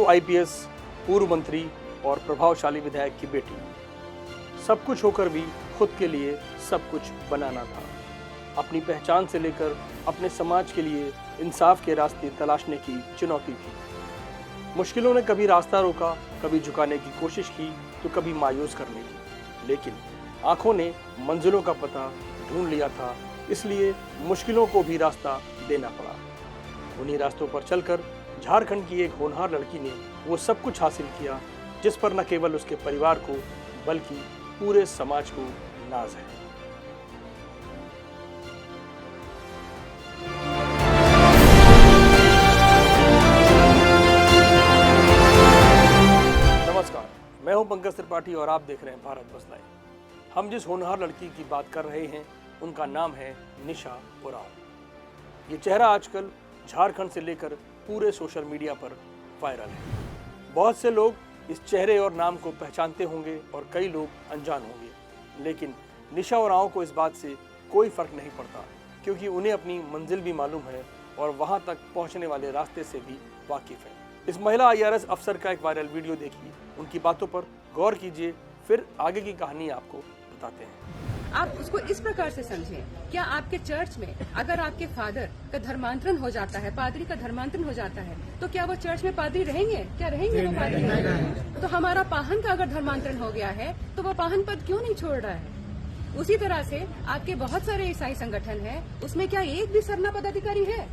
IPS, पूर्व मंत्री और प्रभावशाली विधायक की बेटी। सब कुछ होकर भी खुद के लिए सब कुछ बनाना था। अपनी पहचान से लेकर अपने समाज के लिए इंसाफ के रास्ते तलाशने की चुनौती थी। मुश्किलों ने कभी रास्ता रोका, कभी झुकाने की कोशिश की तो कभी मायूस करने की, लेकिन आंखों ने मंजिलों का पता ढूंढ लिया था, इसलिए मुश्किलों को भी रास्ता देना पड़ा। उन्हीं रास्तों पर चलकर झारखंड की एक होनहार लड़की ने वो सब कुछ हासिल किया जिस पर न केवल उसके परिवार को बल्कि पूरे समाज को नाज है। नमस्कार, मैं हूं पंकज त्रिपाठी और आप देख रहे हैं भारत बस लाइव। हम जिस होनहार लड़की की बात कर रहे हैं उनका नाम है निशा उरांव। ये चेहरा आजकल झारखंड से लेकर पूरे सोशल मीडिया पर वायरल है। बहुत से लोग इस चेहरे और नाम को पहचानते होंगे और कई लोग अनजान होंगे, लेकिन निशा उरांव को इस बात से कोई फर्क नहीं पड़ता क्योंकि उन्हें अपनी मंजिल भी मालूम है और वहां तक पहुंचने वाले रास्ते से भी वाकिफ है। इस महिला आईआरएस अफसर का एक वायरल वीडियो देखिए, उनकी बातों पर गौर कीजिए, फिर आगे की कहानी आपको बताते हैं। आप उसको इस प्रकार से समझें, क्या आपके चर्च में अगर आपके फादर का धर्मांतरण हो जाता है, पादरी का धर्मांतरण हो जाता है, तो क्या वो चर्च में पादरी रहेंगे? क्या रहेंगे वो पादरी? तो हमारा पाहन का अगर धर्मांतरण हो गया है तो वो पाहन पद क्यों नहीं छोड़ रहा है? उसी तरह से आपके बहुत सारे ईसाई संगठन हैं, उसमें क्या एक भी सरना पदाधिकारी है?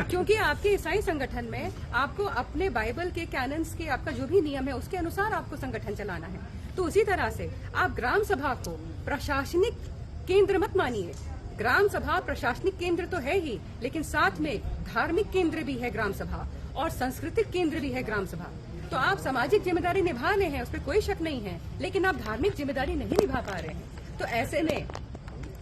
क्योंकि आपके ईसाई संगठन में आपको अपने बाइबल के कैनन्स के आपका जो भी नियम है उसके अनुसार आपको संगठन चलाना है। तो उसी तरह से आप ग्राम सभा को प्रशासनिक केंद्र मत मानिए। ग्राम सभा प्रशासनिक केंद्र तो है ही, लेकिन साथ में धार्मिक केंद्र भी है ग्राम सभा और सांस्कृतिक केंद्र भी है ग्राम सभा। तो आप सामाजिक जिम्मेदारी निभा रहे हैं, उस पर कोई शक नहीं है, लेकिन आप धार्मिक जिम्मेदारी नहीं निभा पा रहे हैं। तो ऐसे में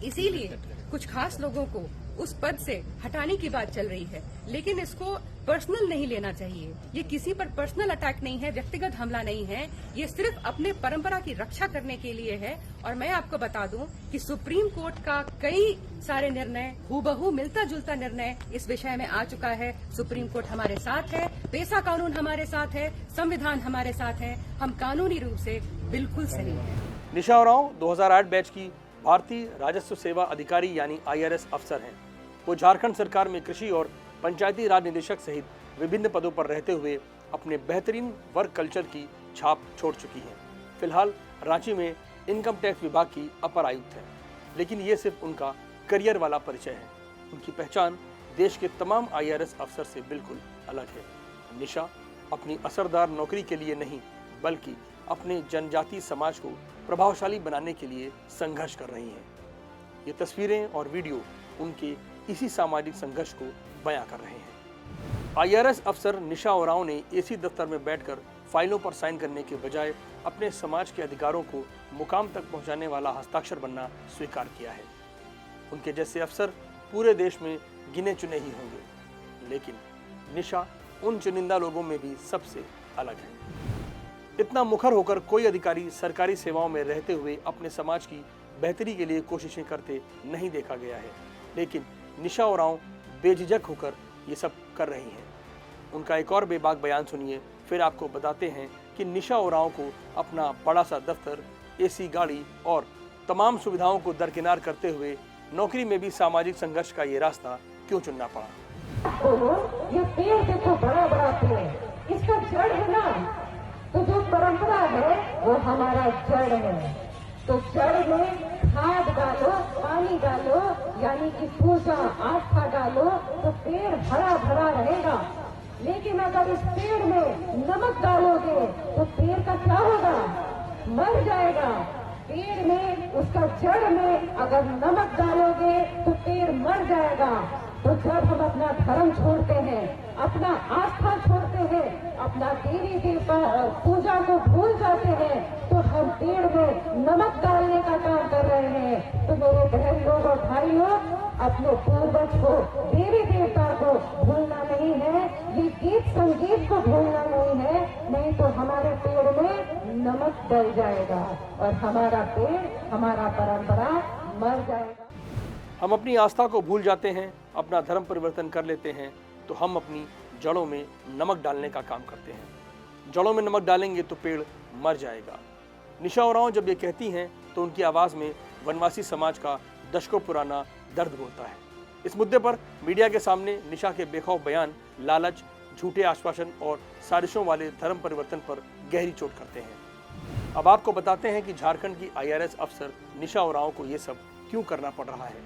इसीलिए कुछ खास लोगों को उस पद से हटाने की बात चल रही है, लेकिन इसको पर्सनल नहीं लेना चाहिए। ये किसी पर पर्सनल अटैक नहीं है, व्यक्तिगत हमला नहीं है, ये सिर्फ अपने परंपरा की रक्षा करने के लिए है। और मैं आपको बता दूं कि सुप्रीम कोर्ट का कई सारे निर्णय, हूबहू मिलता जुलता निर्णय इस विषय में आ चुका है। सुप्रीम कोर्ट हमारे साथ है, पेशा कानून हमारे साथ है, संविधान हमारे साथ है, हम कानूनी रूप से बिल्कुल सही है। निशा उरांव 2008 बैच की भारतीय राजस्व सेवा अधिकारी यानी आईआरएस अफसर हैं। वो झारखंड सरकार में कृषि और पंचायती राज निदेशक सहित विभिन्न पदों पर रहते हुए अपने बेहतरीन वर्क कल्चर की छाप छोड़ चुकी हैं। फिलहाल रांची में इनकम टैक्स विभाग की अपर आयुक्त हैं, लेकिन ये सिर्फ उनका करियर वाला परिचय है। उनकी पहचान देश के तमाम आईआरएस अफसर से बिल्कुल अलग है। निशा अपनी असरदार नौकरी के लिए नहीं, बल्कि अपने जनजातीय समाज को प्रभावशाली बनाने के लिए संघर्ष कर रही हैं। ये तस्वीरें और वीडियो उनके इसी सामाजिक संघर्ष को बयां कर रहे हैं। आईआरएस अफसर निशा उरांव ने एसी दफ्तर में बैठकर फाइलों पर साइन करने के बजाय अपने समाज के अधिकारों को मुकाम तक पहुंचाने वाला हस्ताक्षर बनना स्वीकार किया है। उनके जैसे अफसर पूरे देश में गिने चुने ही होंगे, लेकिन निशा उन चुनिंदा लोगों में भी सबसे अलग है। इतना मुखर होकर कोई अधिकारी सरकारी सेवाओं में रहते हुए अपने समाज की बेहतरी के लिए कोशिशें करते नहीं देखा गया है, लेकिन निशा उरांव बेझिझक होकर ये सब कर रही हैं। उनका एक और बेबाक बयान सुनिए, फिर आपको बताते हैं कि निशा उरांव को अपना बड़ा सा दफ्तर, एसी गाड़ी और तमाम सुविधाओं को दरकिनार करते हुए नौकरी में भी सामाजिक संघर्ष का ये रास्ता क्यों चुनना पड़ा। ये पेड़ देखो, बड़ा बड़ा पेड़, इसका जड़ है ना, तो जो परंपरा है वो हमारा जड़ है। तो जड़ में खाद डालो, पानी डालो, यानी कि पूजा आस्था डालो, तो पेड़ हरा भरा रहेगा। लेकिन अगर इस पेड़ में नमक डालोगे तो पेड़ का क्या होगा? मर जाएगा। पेड़ में, उसका जड़ में अगर नमक डालोगे तो पेड़ मर जाएगा। तो जब हम अपना धर्म छोड़ते हैं, अपना आस्था छोड़ते हैं, अपना देवी देवता पूजा को भूल जाते हैं, तो हम पेड़ में नमक डालने का काम कर रहे हैं। तो मेरे बहन लोग और भाई लोग, अपने पूर्वज को, देवी देवता को भूलना नहीं है, ये गीत संगीत को भूलना नहीं है, नहीं तो हमारे पेड़ में नमक डल जाएगा और हमारा पेड़, हमारा परंपरा मर जाएगा। हम अपनी आस्था को भूल जाते हैं, अपना धर्म परिवर्तन कर लेते हैं, तो हम अपनी जड़ों में नमक डालने का काम करते हैं। जड़ों में नमक डालेंगे तो पेड़ मर जाएगा। निशा उरांव जब ये कहती हैं तो उनकी आवाज़ में वनवासी समाज का दशकों पुराना दर्द बोलता है। इस मुद्दे पर मीडिया के सामने निशा के बेखौफ बयान लालच, झूठे आश्वासन और साजिशों वाले धर्म परिवर्तन पर गहरी चोट करते हैं। अब आपको बताते हैं कि झारखंड की IRS अफसर निशा उरांव को ये सब क्यों करना पड़ रहा है।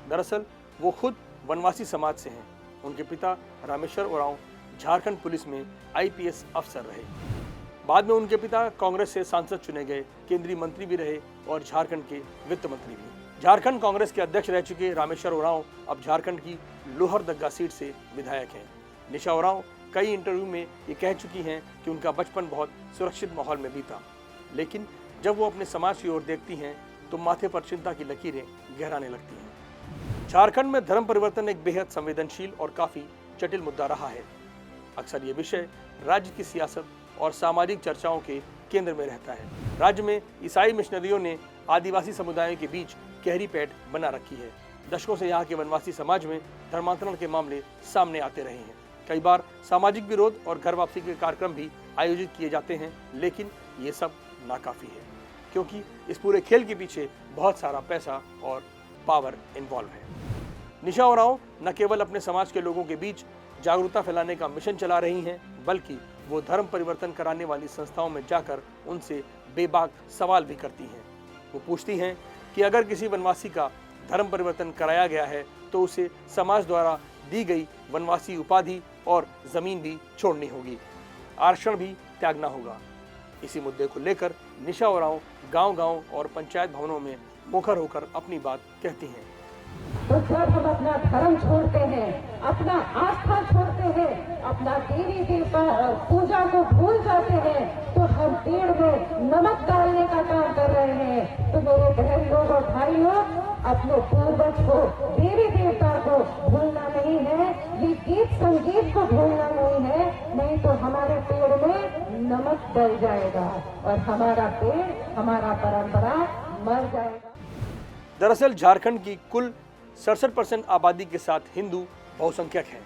दरअसल वो खुद वनवासी समाज से हैं। उनके पिता रामेश्वर उरांव झारखंड पुलिस में IPS अफसर रहे। बाद में उनके पिता कांग्रेस से सांसद चुने गए, केंद्रीय मंत्री भी रहे और झारखंड के वित्त मंत्री भी। झारखंड कांग्रेस के अध्यक्ष रह चुके रामेश्वर उरांव अब झारखंड की लोहरदग्गा सीट से विधायक हैं। निशा उरांव कई इंटरव्यू में ये कह चुकी हैं कि उनका बचपन बहुत सुरक्षित माहौल में बीता, लेकिन जब वो अपने समाज की ओर देखती हैं तो माथे पर चिंता की लकीरें गहराने लगती हैं। झारखंड में धर्म परिवर्तन एक बेहद संवेदनशील और काफी जटिल मुद्दा रहा है। अक्सर ये विषय राज्य की सियासत और सामाजिक चर्चाओं के केंद्र में रहता है। राज्य में ईसाई मिशनरियों ने आदिवासी समुदायों के बीच गहरी पैठ बना रखी है। दशकों से यहाँ के वनवासी समाज में धर्मांतरण के मामले सामने आते रहे हैं। कई बार सामाजिक विरोध और घर वापसी के कार्यक्रम भी आयोजित किए जाते हैं, लेकिन ये सब नाकाफी है, क्योंकि इस पूरे खेल के पीछे बहुत सारा पैसा और पावर इन्वॉल्व है। निशा उरांव न केवल अपने समाज के लोगों के बीच जागरूकता फैलाने का मिशन चला रही हैं, बल्कि वो धर्म परिवर्तन कराने वाली संस्थाओं में जाकर उनसे बेबाक सवाल भी करती हैं। वो पूछती हैं कि अगर किसी वनवासी का धर्म परिवर्तन कराया गया है तो उसे समाज द्वारा दी गई वनवासी उपाधि और जमीन भी छोड़नी होगी, आरक्षण भी त्यागना होगा। इसी मुद्दे को लेकर निशा उरांव गांव-गांव और पंचायत भवनों में मुखर होकर अपनी बात कहती हैं। तो जब हम अपना धर्म छोड़ते हैं, अपना आस्था छोड़ते हैं, अपना देवी देवता पूजा को भूल जाते हैं, तो हम पेड़ में नमक डालने का काम कर रहे हैं। तो मेरे बहन लोग और भाई लोग, अपने पूर्वज को, देवी देवता को भूलना नहीं है, ये गीत संगीत को भूलना नहीं है, नहीं तो हमारे पेड़ में नमक डल जाएगा और हमारा पेड़, हमारा परंपरा मर जाएगा। दरअसल झारखंड की कुल 67% आबादी के साथ हिंदू बहुसंख्यक हैं।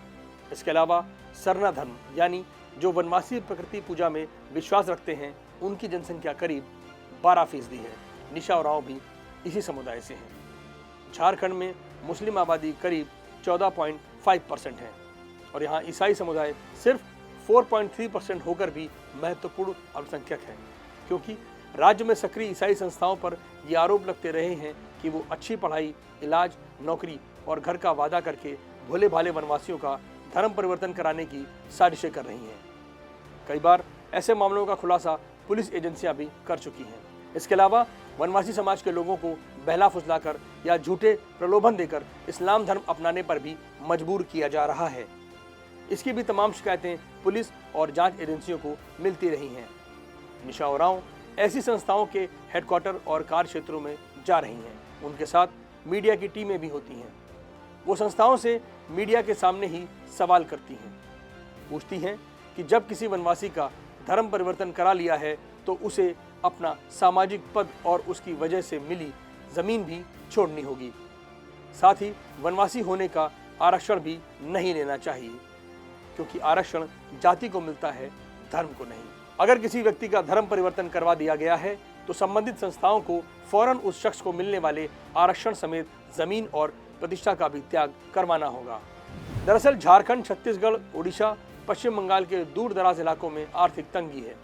इसके अलावा सरना धर्म यानी जो वनवासी प्रकृति पूजा में विश्वास रखते हैं, उनकी जनसंख्या करीब 12% है। निशा उरांव भी इसी समुदाय से हैं। झारखंड में मुस्लिम आबादी करीब 14.5% है और यहाँ ईसाई समुदाय सिर्फ 4.3% होकर भी महत्वपूर्ण अल्पसंख्यक है, क्योंकि राज्य में सक्रिय ईसाई संस्थाओं पर ये आरोप लगते रहे हैं कि वो अच्छी पढ़ाई, इलाज, नौकरी और घर का वादा करके भोले भाले वनवासियों का धर्म परिवर्तन कराने की साजिशें कर रही हैं। कई बार ऐसे मामलों का खुलासा पुलिस एजेंसियां भी कर चुकी हैं। इसके अलावा वनवासी समाज के लोगों को बहला फुसलाकर या झूठे प्रलोभन देकर इस्लाम धर्म अपनाने पर भी मजबूर किया जा रहा है। इसकी भी तमाम शिकायतें पुलिस और जांच एजेंसियों को मिलती रही हैं। निशा उरांव ऐसी संस्थाओं के हेडक्वार्टर और कार्य क्षेत्रों में जा रही हैं। उनके साथ मीडिया की टीमें भी होती हैं। वो संस्थाओं से मीडिया के सामने ही सवाल करती हैं, पूछती हैं कि जब किसी वनवासी का धर्म परिवर्तन करा लिया है तो उसे अपना सामाजिक पद और उसकी वजह से मिली जमीन भी छोड़नी होगी। साथ ही वनवासी होने का आरक्षण भी नहीं लेना चाहिए, क्योंकि आरक्षण जाति को मिलता है, धर्म को नहीं। अगर किसी व्यक्ति का धर्म परिवर्तन करवा दिया गया है तो संबंधित संस्थाओं को फौरन उस शख्स को मिलने वाले आरक्षण समेत जमीन और प्रतिष्ठा का भी त्याग करवाना होगा। दरअसल झारखंड, छत्तीसगढ़, उड़ीसा, पश्चिम बंगाल के दूर दराज इलाकों में आर्थिक तंगी है,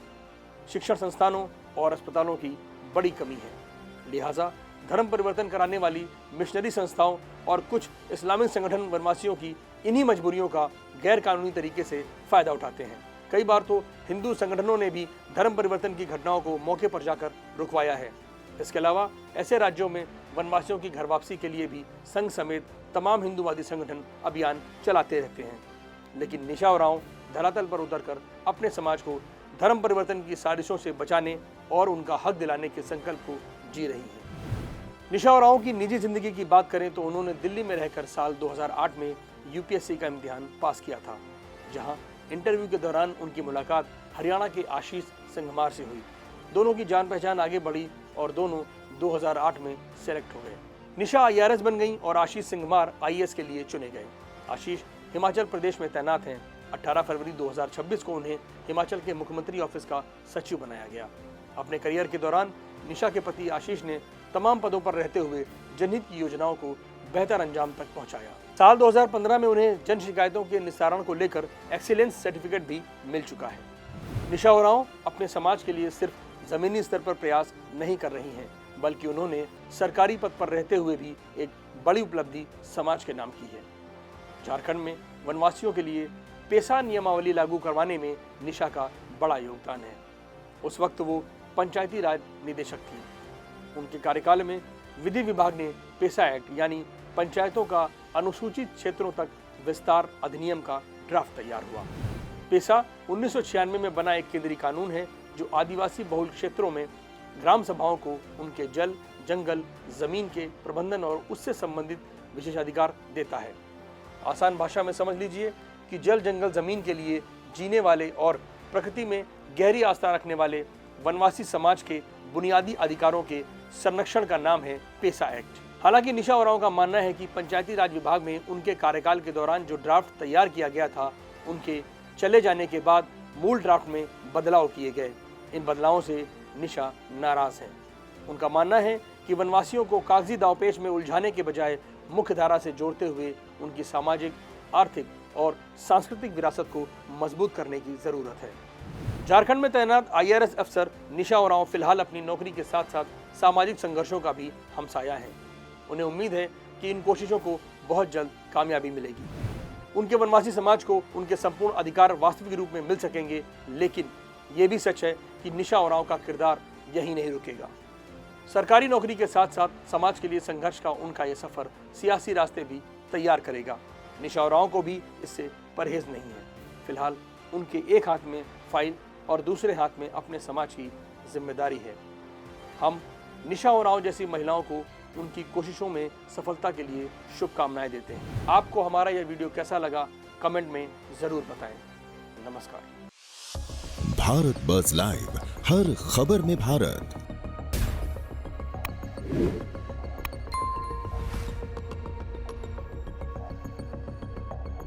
शिक्षण संस्थानों और अस्पतालों की बड़ी कमी है। लिहाजा धर्म परिवर्तन कराने वाली मिशनरी संस्थाओं और कुछ इस्लामिक संगठन वनवासियों की इन्हीं मजबूरियों का गैर कानूनी तरीके से फायदा उठाते हैं। कई बार तो हिंदू संगठनों ने भी धर्म परिवर्तन की घटनाओं को मौके पर जाकर रुकवाया है। इसके अलावा ऐसे राज्यों में वनवासियों की घर वापसी के लिए भी संघ समेत तमाम हिंदूवादी संगठन अभियान चलाते रहते हैं। लेकिन निशा उरांव धरातल पर उतरकर अपने समाज को धर्म परिवर्तन की साजिशों से बचाने और उनका हक दिलाने के संकल्प को जी रही है। निशा उरांव की निजी जिंदगी की बात करें तो उन्होंने दिल्ली में रहकर साल 2008 में यूपीएससी का इम्तिहान पास किया था, जहां इंटरव्यू के दौरान उनकी मुलाकात हरियाणा के आशीष सिंघमार से हुई। दोनों की जान पहचान आगे बढ़ी और दोनों 2008 में सेलेक्ट हो गए। निशा IRS बन गई और आशीष सिंघमार IAS के लिए चुने गए। आशीष हिमाचल प्रदेश में तैनात हैं। 18 फरवरी 2026 को उन्हें हिमाचल के मुख्यमंत्री ऑफिस का सचिव बनाया गया। अपने करियर के दौरान निशा के पति आशीष ने तमाम पदों पर रहते हुए जनहित की योजनाओं को बेहतर अंजाम तक पहुंचाया। साल 2015 में उन्हें जन शिकायतों के निस्तारण को लेकर एक्सीलेंस सर्टिफिकेट भी मिल चुका है। निशा उरांव अपने समाज के लिए सिर्फ जमीनी स्तर पर प्रयास नहीं कर रही हैं, बल्कि उन्होंने सरकारी पद पर रहते हुए भी एक बड़ी उपलब्धि समाज के नाम की है। झारखंड में वनवासियों के लिए पेशा नियमावली लागू करवाने में निशा का बड़ा योगदान है। उस वक्त वो पंचायती राज निदेशक थी। उनके कार्यकाल में विधि विभाग ने पेशा एक्ट यानी पंचायतों का अनुसूचित क्षेत्रों तक विस्तार अधिनियम का ड्राफ्ट तैयार हुआ। पेशा 1996 में बना एक केंद्रीय कानून है जो आदिवासी बहुल क्षेत्रों में ग्राम सभाओं को उनके जल, जंगल, जमीन के प्रबंधन और उससे संबंधित विशेषाधिकार देता है। आसान भाषा में समझ लीजिए कि जल, जंगल, जमीन के लिए जीने वाले और प्रकृति में गहरी आस्था रखने वाले वनवासी समाज के बुनियादी अधिकारों के संरक्षण का नाम है पेशा एक्ट। हालांकि निशा उरांव का मानना है कि पंचायती राज विभाग में उनके कार्यकाल के दौरान जो ड्राफ्ट तैयार किया गया था, उनके चले जाने के बाद मूल ड्राफ्ट में बदलाव किए गए। इन बदलावों से निशा नाराज है। उनका मानना है कि वनवासियों को कागजी दांवपेच में उलझाने के बजाय मुख्य धारा से जोड़ते हुए उनकी सामाजिक, आर्थिक और सांस्कृतिक विरासत को मजबूत करने की जरूरत है। झारखंड में तैनात IRS अफसर निशा उरांव फिलहाल अपनी नौकरी के साथ साथ सामाजिक संघर्षों का भी हमसाया है। उन्हें उम्मीद है कि इन कोशिशों को बहुत जल्द कामयाबी मिलेगी। उनके वनवासी समाज को उनके संपूर्ण अधिकार वास्तविक रूप में मिल सकेंगे, लेकिन ये भी सच है कि निशा उरांव का किरदार यही नहीं रुकेगा। सरकारी नौकरी के साथ साथ समाज के लिए संघर्ष का उनका ये सफर सियासी रास्ते भी तैयार करेगा। निशा उरांव को भी इससे परहेज नहीं है। फिलहाल उनके एक हाथ में फाइल और दूसरे हाथ में अपने समाज की जिम्मेदारी है। हम निशा उरांव जैसी महिलाओं को उनकी कोशिशों में सफलता के लिए शुभकामनाएं देते हैं। आपको हमारा यह वीडियो कैसा लगा, कमेंट में जरूर बताएं। नमस्कार। भारत बज़ लाइव, हर खबर में भारत।